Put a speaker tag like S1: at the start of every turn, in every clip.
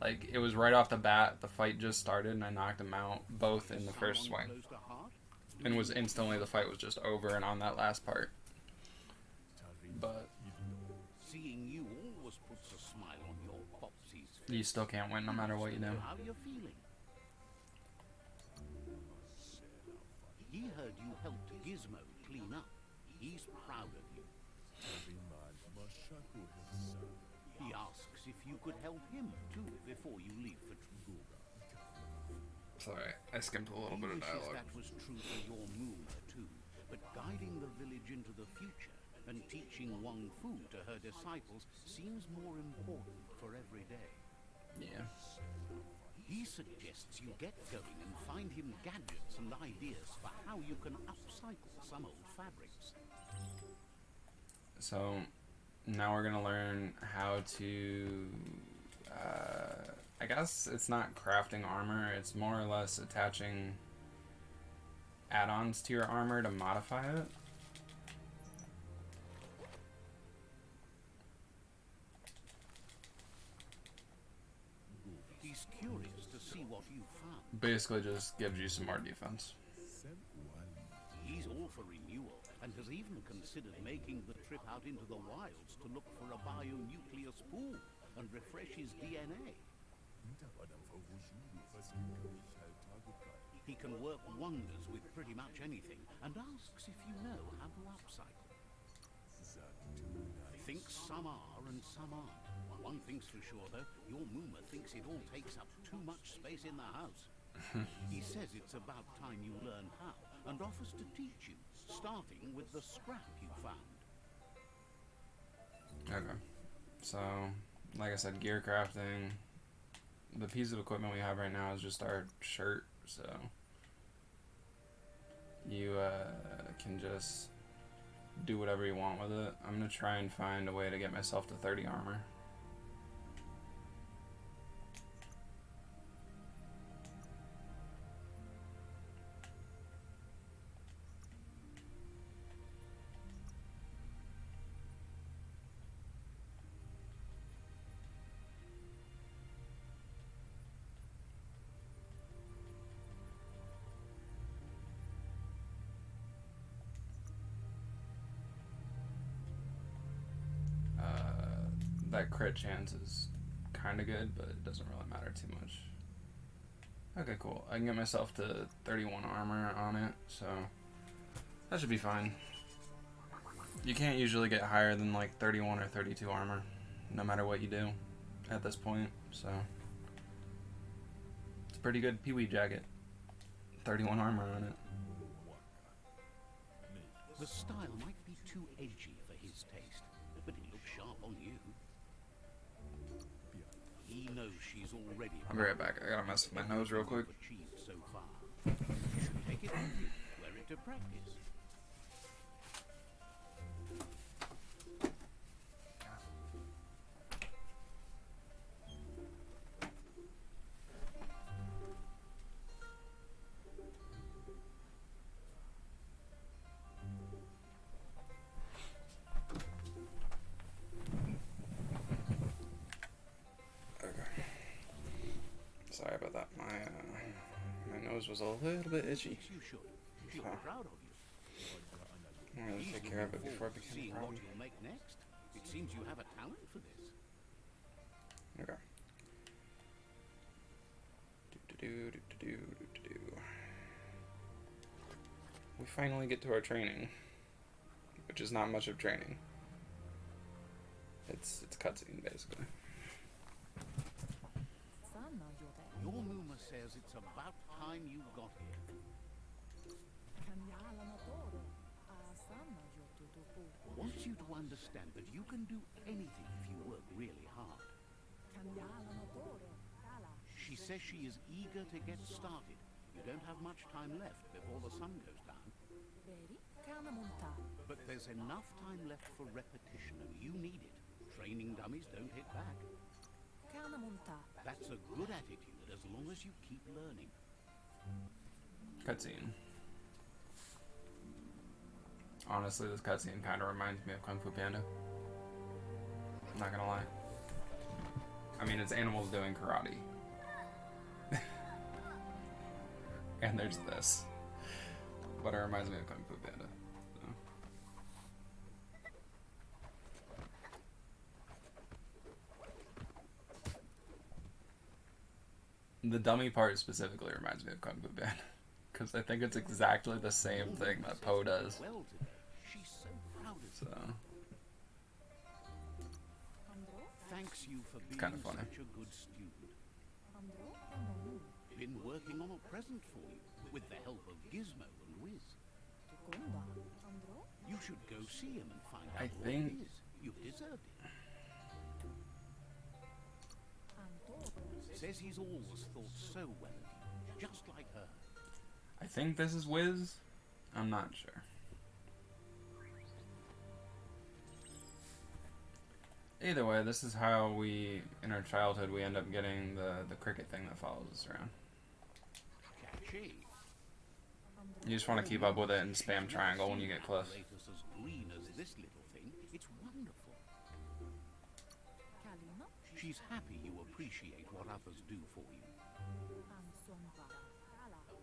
S1: Like, it was right off the bat, the fight just started, and I knocked him out both in the first swing. And was instantly, the fight was just over and on that last part. But
S2: seeing you always puts a smile on your popsy's face.
S1: You still can't win no matter what you do.
S2: How you're feeling. He heard you helped Gizmo clean up. He's proud of you. He asks if you could help him too before you leave for Truguga.
S1: Sorry, I skipped a little bit of dialogue.
S2: That was true for your Mooma too, but guiding the village into the future and teaching Wang Fu to her disciples seems more important for every day.
S1: Yeah.
S2: He suggests you get going and find him gadgets and ideas for how you can upcycle some old fabrics.
S1: So now we're gonna learn how to I guess it's not crafting armor, it's more or less attaching add-ons to your armor to modify it.
S2: He's curious to see what you found.
S1: Basically just gives you some more defense.
S2: He's all for renewal and has even considered making the trip out into the wilds to look for a bionucleus pool and refresh his DNA. He can work wonders with pretty much anything and asks if you know how to upcycle. I think some are and some aren't. One thing's for sure though, your Mooma thinks it all takes up too much space in the house. He says it's about time you learn how and offers to teach you, starting with the scrap you found.
S1: Okay. So, like I said, gear crafting. The piece of equipment we have right now is just our shirt, so you can just do whatever you want with it. I'm going to try and find a way to get myself to 30 armor. That crit chance is kind of good, but it doesn't really matter too much. Okay, cool. I can get myself to 31 armor on it, so that should be fine. You can't usually get higher than like 31 or 32 armor, no matter what you do at this point, so it's a pretty good Pee-wee jacket. 31 armor on it.
S2: The style might be too edgy for his taste, but it looks sharp on you. He knows she's already.
S1: I'll be right back. I gotta mess with my nose real quick.
S2: So far. You should take it with you, wear it to practice.
S1: Sorry about that. My nose was a little bit itchy.
S2: You should. She'll be proud of you.
S1: I'm gonna take care of it before it becomes a problem.
S2: What you'll make next. It seems you have a talent for this.
S1: Okay. We finally get to our training, which is not much of training. It's cutscene basically.
S2: Your Mooma says it's about time you got here. Wants you to understand that you can do anything if you work really hard. She says she is eager to get started. You don't have much time left before the sun goes down. But there's enough time left for repetition, and you need it. Training dummies don't hit back. That's a good attitude as long as you keep learning.
S1: Cutscene. Honestly, this cutscene kind of reminds me of Kung Fu Panda. I'm not gonna lie. I mean, it's animals doing karate. And there's this. But it reminds me of Kung Fu Panda. So. The dummy part specifically reminds me of Kung Fu Panda. Because I think it's exactly the same thing that Poe does.
S2: She's so proud of
S1: So.
S2: Thanks you for being
S1: Kind of funny.
S2: such a good student. Been working on a present for you, with the help of Gizmo and Wiz. You should go see him and find out what it is. You've deserved it. Says he's always thought so well of you, just like her.
S1: I think this is Wiz. I'm not sure. Either way, this is how we, in our childhood, we end up getting the cricket thing that follows us around.
S2: Catchy.
S1: You just want to keep up with it and spam triangle when you get close.
S2: As green as this little thing. It's wonderful. She's happy you appreciate what others do for you.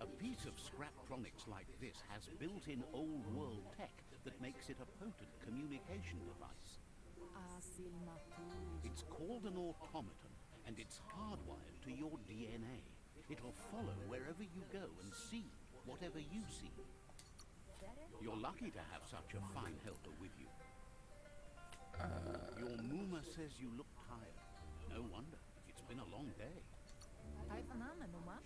S2: A piece of scraptronics like this has built-in old-world tech that makes it a potent communication device. It's called an automaton, and it's hardwired to your DNA. It'll follow wherever you go and see whatever you see. You're lucky to have such a fine helper with you. Your Muma says you look tired. No wonder. It's been a long day.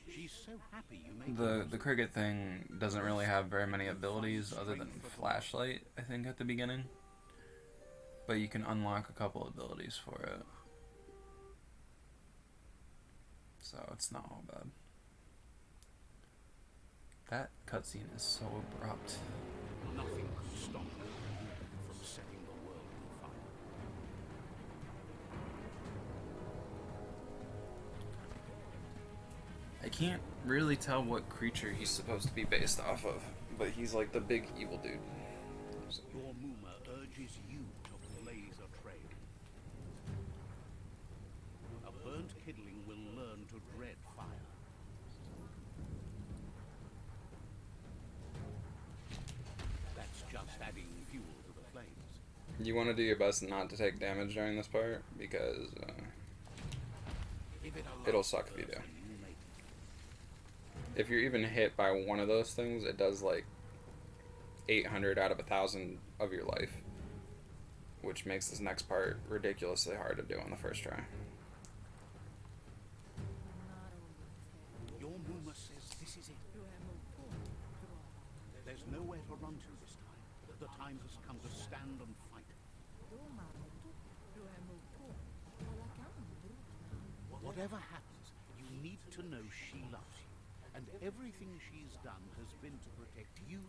S2: She's so happy you made
S1: The cricket thing doesn't really have very many abilities other than flashlight, I think, at the beginning. But you can unlock a couple abilities for it. So it's not all bad. That cutscene is so abrupt.
S2: Nothing could stop her from setting the world on fire.
S1: I can't really tell what creature he's supposed to be based off of, but he's like the big evil dude. So.
S2: Your Muma urges you to blaze a trail. A burnt kidling will learn to dread fire. That's just adding fuel to the flames.
S1: You want to do your best not to take damage during this part, because it'll suck if you do. If you're even hit by one of those things, it does like 800 out of 1,000 of your life, which makes this next part ridiculously hard to do on the first try.
S2: Your Muma says this is it. There's nowhere to run to this time. The time has come to stand and fight. Whatever happens, you need to know she loves you. And everything she's done has been to protect you,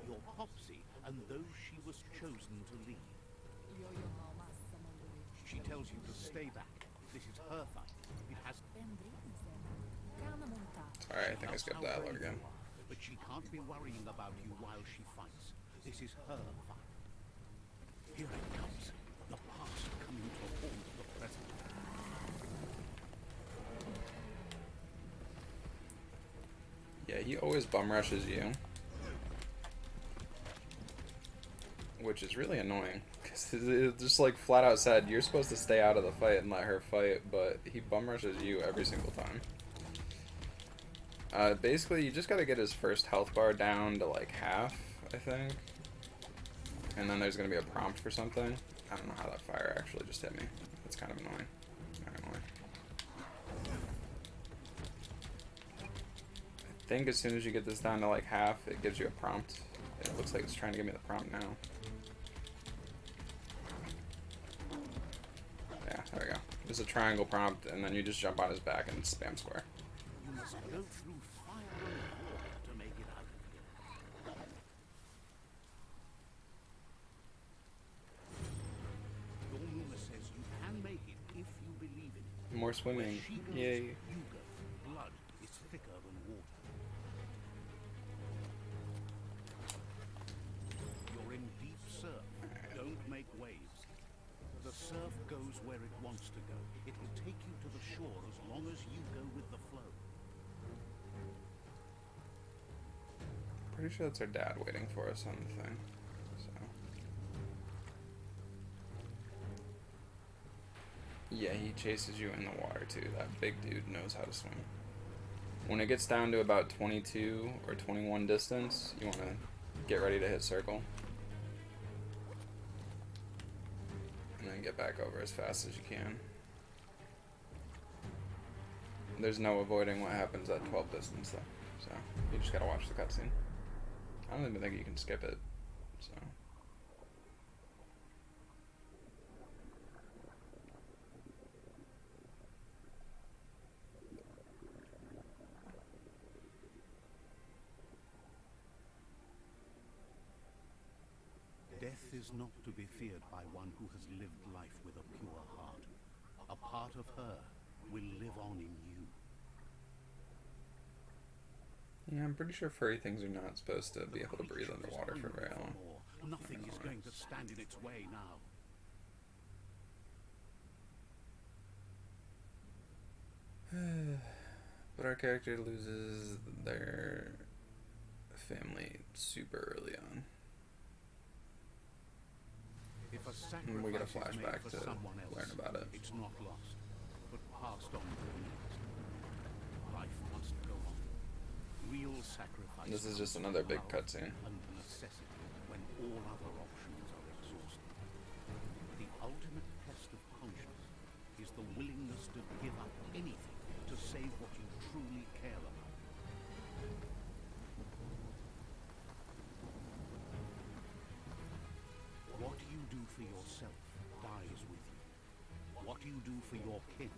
S2: your Popsy, and those she was chosen to lead. She tells you to stay back. This is her fight. It has...
S1: Sorry, I think I skipped that load again.
S2: But she can't be worrying about you while she fights. This is her fight. Here it comes. The past coming to haunt the present.
S1: Yeah, he always bum rushes you, which is really annoying, because it just like flat out said you're supposed to stay out of the fight and let her fight, but he bum rushes you every single time. Basically, you just gotta get his first health bar down to like half, I think, and then there's gonna be a prompt for something. I don't know how that fire actually just hit me. It's kind of annoying. Not gonna lie. I think as soon as you get this down to like half, it gives you a prompt. It looks like it's trying to give me the prompt now. Yeah, there we go. There's a triangle prompt, and then you just jump on his back and spam square.
S2: You must go through fire and water to make it out of here. Your Muma says you can make it if you believe in it.
S1: More swimming.
S2: Where she goes,
S1: Yay.
S2: you go. Blood is thicker than water. You're in deep surf. Don't make waves. The The surf goes where it wants to go. It'll take you to the shore as long as you go with the flow.
S1: Pretty sure that's our dad waiting for us on the thing. So. Yeah, he chases you in the water too. That big dude knows how to swim. When it gets down to about 22 or 21 distance, you want to get ready to hit circle. And then get back over as fast as you can. There's no avoiding what happens at 12 distance though. So, you just gotta watch the cutscene. I don't even think you can skip it, so.
S2: Death is not to be feared by one who has lived life with a pure heart. A part of her will live on in you.
S1: Yeah, I'm pretty sure furry things are not supposed to be able to breathe underwater for very long.
S2: Nothing is going to stand in its way now.
S1: But our character loses their family super early on.
S2: If a
S1: And we get a
S2: sacrifice is made
S1: flashback
S2: for
S1: to
S2: someone else,
S1: learn about it.
S2: it's not lost, but passed on to the next. Life must go on. Real sacrifice.
S1: This is just another big cutscene.
S2: And necessity when all other options are exhausted. The ultimate test of conscience is the willingness to give up anything to save what you truly care about. What you do for yourself dies with you. What you do for your kin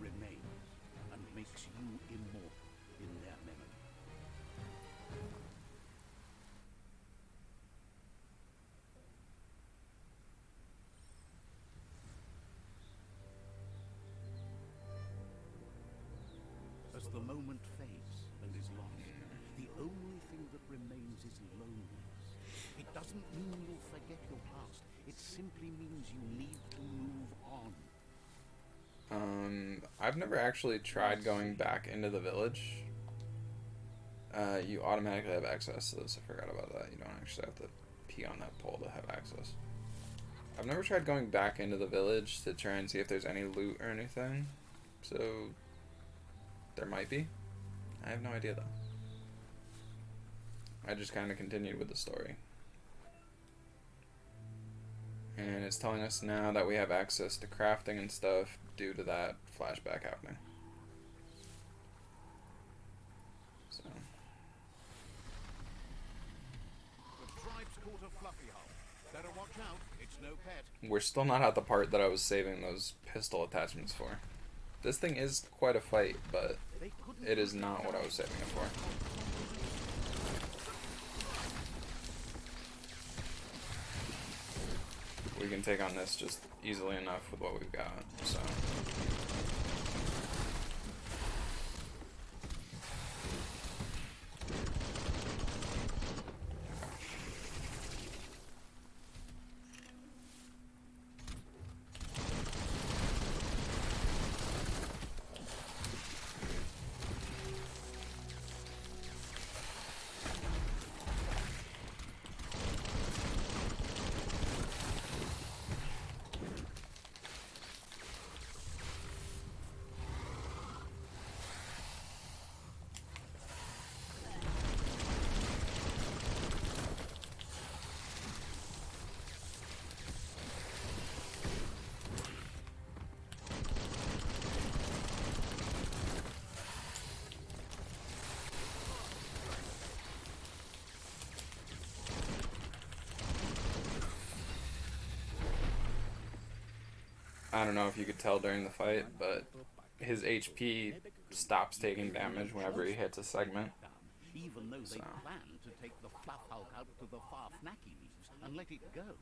S2: remains and makes you immortal in their memory. As the moment fades and is lost, the only thing that remains is loneliness. It doesn't mean you'll forget your past. It simply means you need to move on.
S1: I've never actually tried going back into the village. You automatically have access to this. I forgot about that. You don't actually have to pee on that pole to have access. I've never tried going back into the village to try and see if there's any loot or anything. So, there might be. I have no idea though. I just kind of continued with the story. And it's telling us now that we have access to crafting and stuff due to that flashback happening. So.
S2: The tribe's caught a fluffy hull. Better watch out, it's no pet.
S1: We're still not at the part that I was saving those pistol attachments for. This thing is quite a fight, but it is not what I was saving it for. We can take on this just easily enough with what we've got, so. I don't know if you could tell during the fight, but his HP stops taking damage whenever he hits a segment.
S2: Even though they plan to take the fluff hulk out to the far Fnacky leaves and let it go.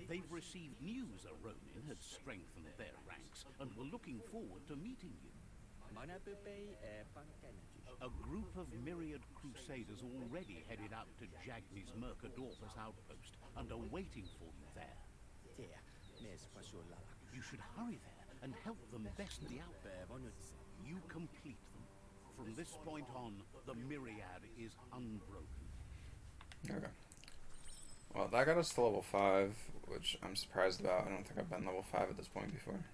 S2: They've received news a Ronin had strengthened their ranks and were looking forward to meeting you. A group of myriad crusaders already headed out to Jagni's Mercadorpus outpost and are waiting for you there. You should hurry there and help them best the outpost. You complete them. From this point on, the myriad is unbroken.
S1: Okay. Well, that got us to level 5, which I'm surprised about. I don't think I've been level 5 at this point before.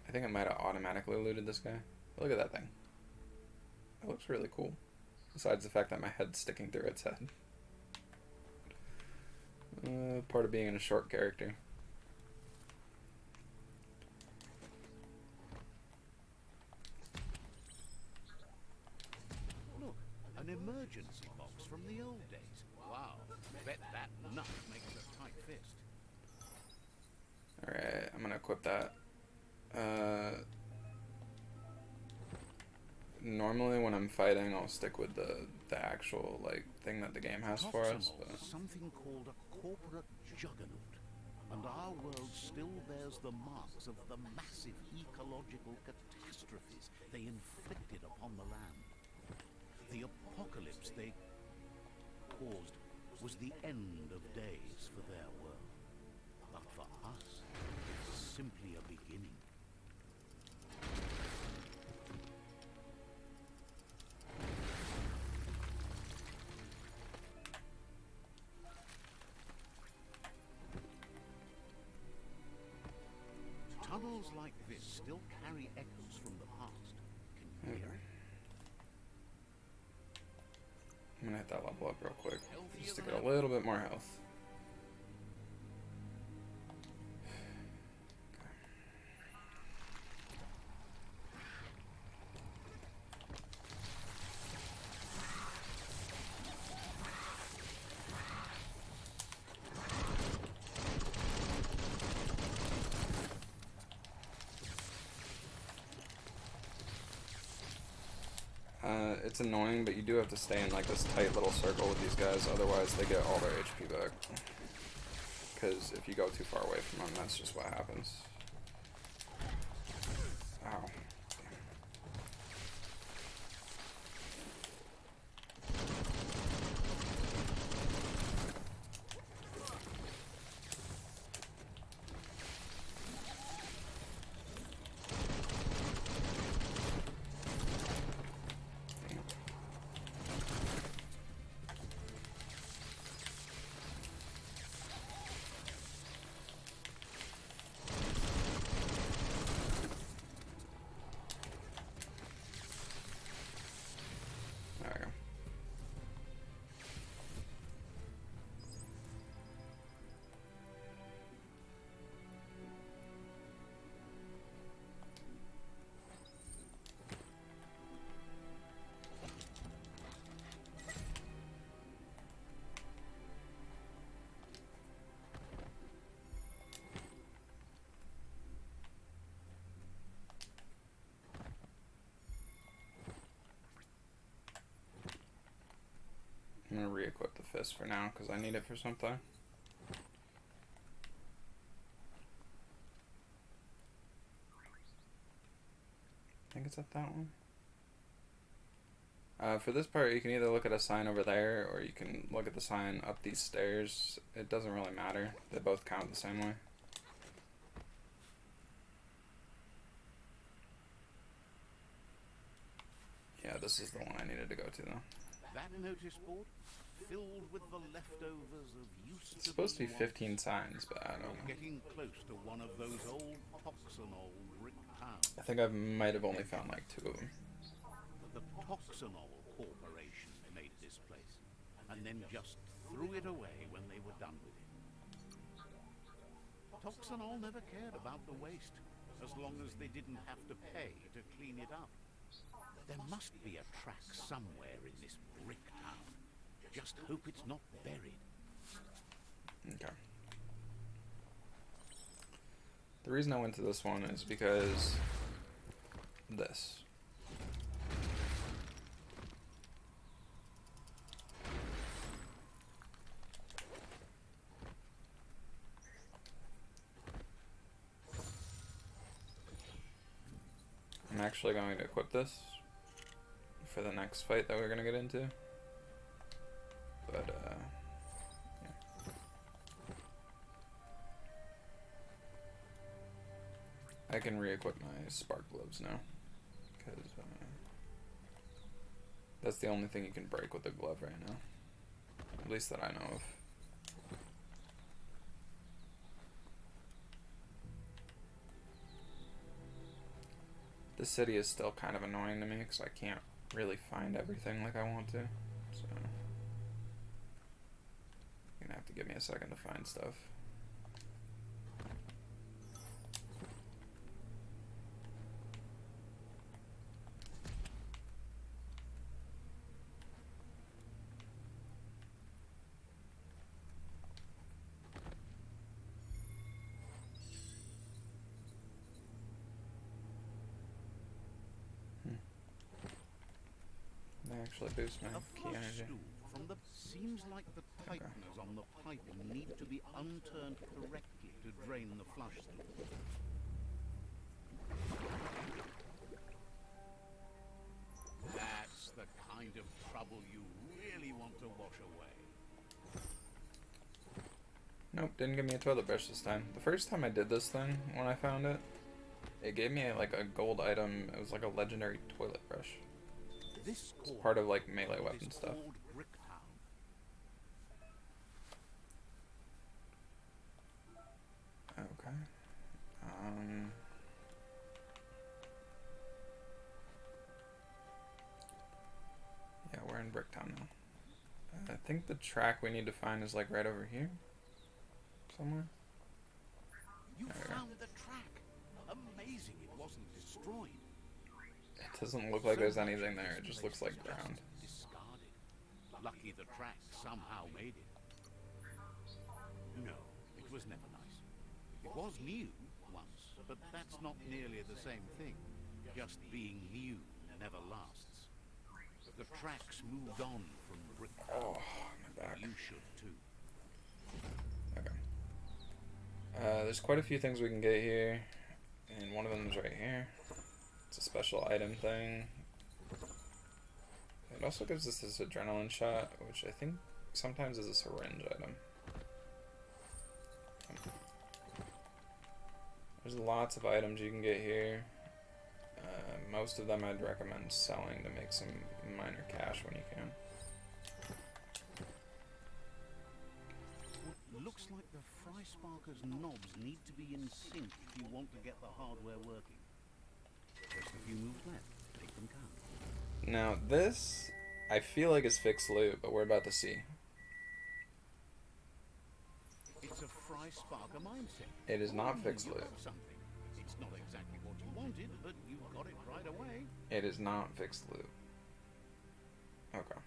S1: I think I might have automatically looted this guy. Look at that thing. It looks really cool. Besides the fact that my head's sticking through its head. Part of being a short character.
S2: Look, an emergency box from the old days. Wow, bet that nut makes a tight fist.
S1: Alright, I'm gonna equip that. Normally when I'm fighting, I'll stick with the actual like thing that the game has for us. But
S2: something called a corporate juggernaut, and our world still bears the marks of the massive ecological catastrophes they inflicted upon the land. The apocalypse they caused was the end of days for their world, but for us, it's simply a beginning. Tunnels like this still carry echoes from the past. Can you hear it?
S1: I'm gonna hit that level up real quick, just to get a little bit more health. It's annoying, but you do have to stay in like this tight little circle with these guys, otherwise they get all their HP back. Because if you go too far away from them, that's just what happens. Ow. I'm gonna re-equip the fist for now because I need it for something. I think it's at that one. For this part, you can either look at a sign over there or you can look at the sign up these stairs. It doesn't really matter. They both count the same way. Yeah, this is the one I needed to go to though.
S2: That notice board filled with the leftovers of used
S1: It's supposed to be 15 signs, but I don't know.
S2: Getting close to one of those old Toxanol brick towns.
S1: I think I might have only found like 2 of them.
S2: The Toxanol Corporation made this place, and then just threw it away when they were done with it. Toxanol never cared about the waste, as long as they didn't have to pay to clean it up. There must be a track somewhere in this brick town. Just hope it's not buried.
S1: Okay. The reason I went to this one is because this. I'm actually going to equip this for the next fight that we're going to get into. But, yeah. I can re-equip my spark gloves now, because that's the only thing you can break with the glove right now, at least that I know of. This city is still kind of annoying to me because I can't really find everything like I want to, so you're gonna have to give me a second to find stuff. They actually boost my key energy.
S2: From the seems like the tighteners on the piping need to be unturned correctly to drain the flush stool. That's the kind of trouble you really want to wash away.
S1: Nope, didn't give me a toilet brush this time. The first time I did this thing, when I found it, it gave me like a gold item. It was like a legendary toilet brush.
S2: This
S1: It's part of like melee weapon stuff. Okay. Yeah, we're in Bricktown now. I think the track we need to find is like right over here, somewhere.
S2: You found the track. Amazing it wasn't destroyed.
S1: It doesn't look like there's anything there. It just looks like ground.
S2: Discarded. Lucky the track somehow made it. No, it was never nice. It was new once, but that's not nearly the same thing. Just being new never lasts. The tracks moved on from Bricktown.
S1: Oh, my back.
S2: You should too.
S1: Okay. There's quite a few things we can get here, and one of them is right here. It's a special item thing. It also gives us this adrenaline shot, which I think sometimes is a syringe item. There's lots of items you can get here. Most of them I'd recommend selling to make some minor cash when you can.
S2: Looks like the Fry Sparker's knobs need to be in sync if you want to get the hardware working. Just a few moves left. Make them count.
S1: Now this, I feel like is fixed loot, but we're about to see.
S2: It's a Fry Sparker mindset.
S1: It is not fixed loot.
S2: Something. It's not exactly what you wanted, but you got it right away.
S1: It is not fixed loot. Okay.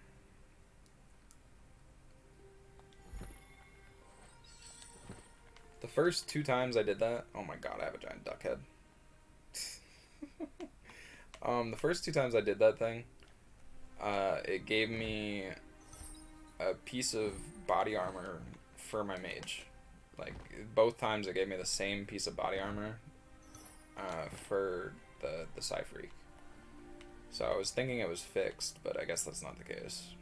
S1: The first 2 times I did that, oh my god, I have a giant duck head. The first 2 times I did that thing, it gave me a piece of body armor for my mage. Like, both times it gave me the same piece of body armor for the Psy-Freak. So I was thinking it was fixed, but I guess that's not the case.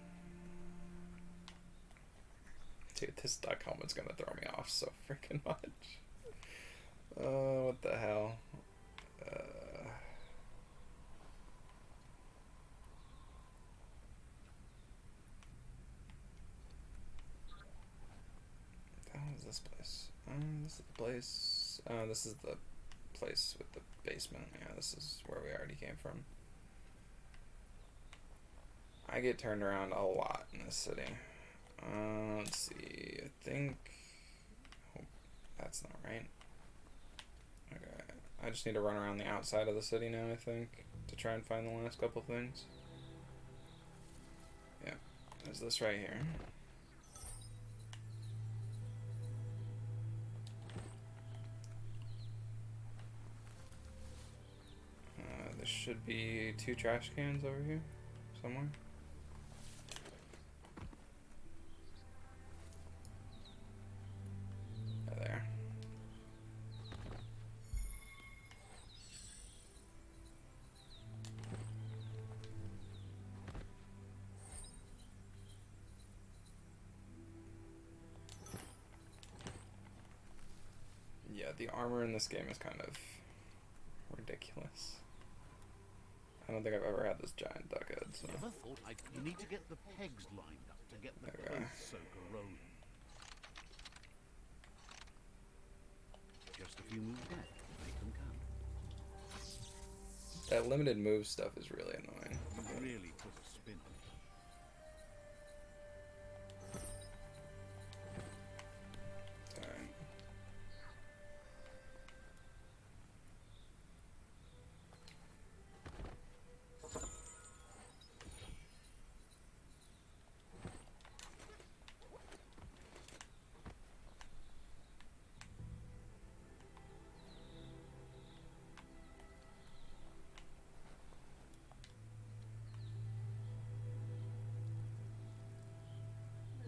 S1: Dude, this duck helmet's gonna throw me off so freaking much. What the hell? What the hell is this place? This is the place. This is the place with the basement. Yeah, this is where we already came from. I get turned around a lot in this city. Let's see. I think. Oh, that's not right. Okay. I just need to run around the outside of the city now, I think, to try and find the last couple things. Yeah. There's this right here. There should be 2 trash cans over here somewhere. There. The armor in this game is kind of ridiculous. I don't think I've ever had this giant duck head. So.
S2: Never thought you need to get the pegs lined up to get the clothes soaker rolling. Just a few moves left. Make them count.
S1: That limited move stuff is really annoying.
S2: You really put a spin on it.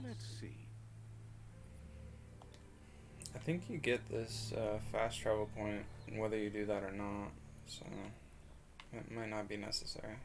S2: Let's see.
S1: I think you get this fast travel point whether you do that or not, so it might not be necessary.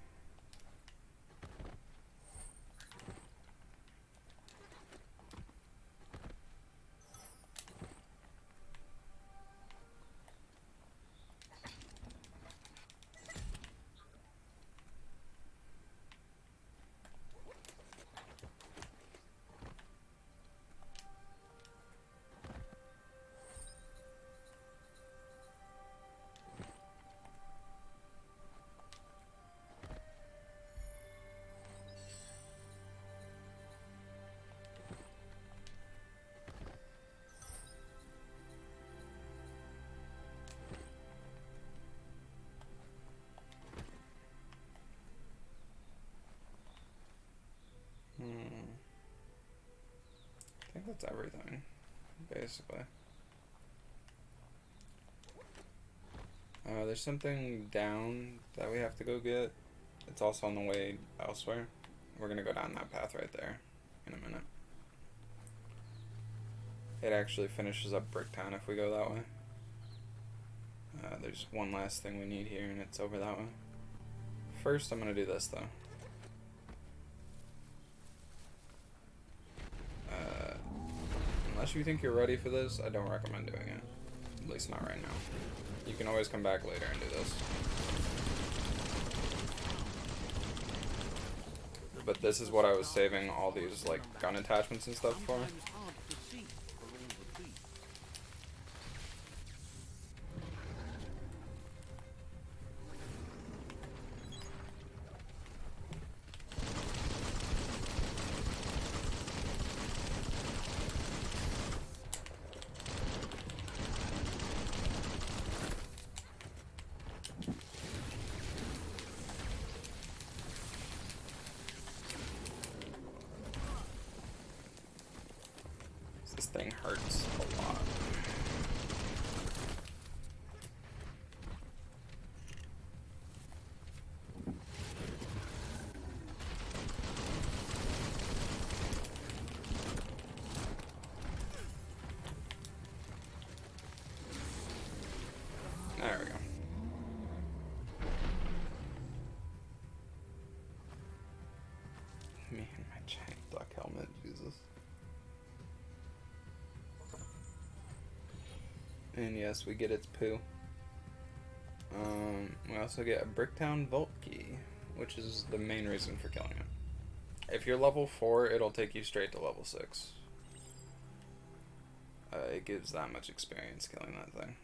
S1: I think that's everything, basically. There's something down that we have to go get. It's also on the way elsewhere. We're gonna go down that path right there in a minute. It actually finishes up Bricktown if we go that way. There's one last thing we need here, and it's over that way. First, I'm gonna do this though. Unless you think you're ready for this, I don't recommend doing it. At least not right now. You can always come back later and do this. But this is what I was saving all these like gun attachments and stuff for. This thing hurts a lot. There we go. Me and my giant duck helmet, Jesus. And yes, we get its poo. We also get a Bricktown Vault Key, which is the main reason for killing it. If you're level 4, it'll take you straight to level 6. It gives that much experience killing that thing.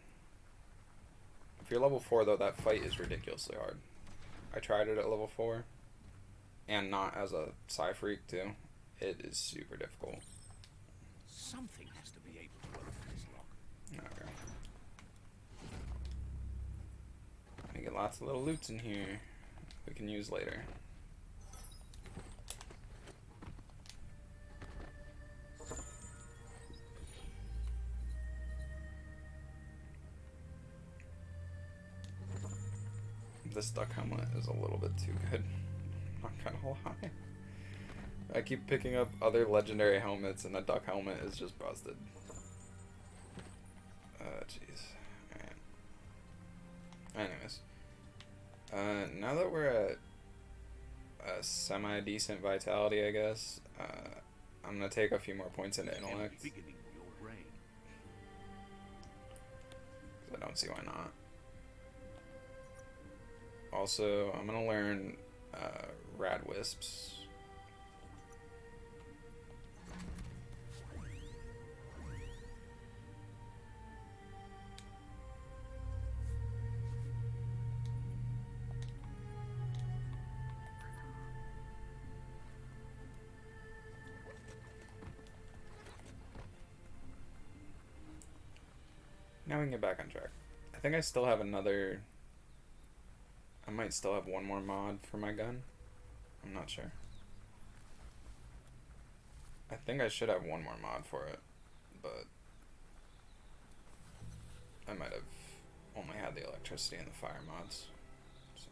S1: If you're level 4 though, that fight is ridiculously hard. I tried it at level 4, and not as a Psy Freak too. It is super difficult.
S2: Something has to be able to open this lock.
S1: Okay. I get lots of little loots in here we can use later. This duck helmet is a little bit too good. Not gonna lie. I keep picking up other legendary helmets and the duck helmet is just busted. Jeez. Alright. Anyways. Now that we're at a semi-decent vitality, I guess, I'm gonna take a few more points into intellect. I don't see why not. Also, I'm gonna learn Rad Wisps. Now we can get back on track. I think I still have another... I might still have one more mod for my gun. I'm not sure. I think I should have one more mod for it, but I might have only had the electricity and the fire mods. So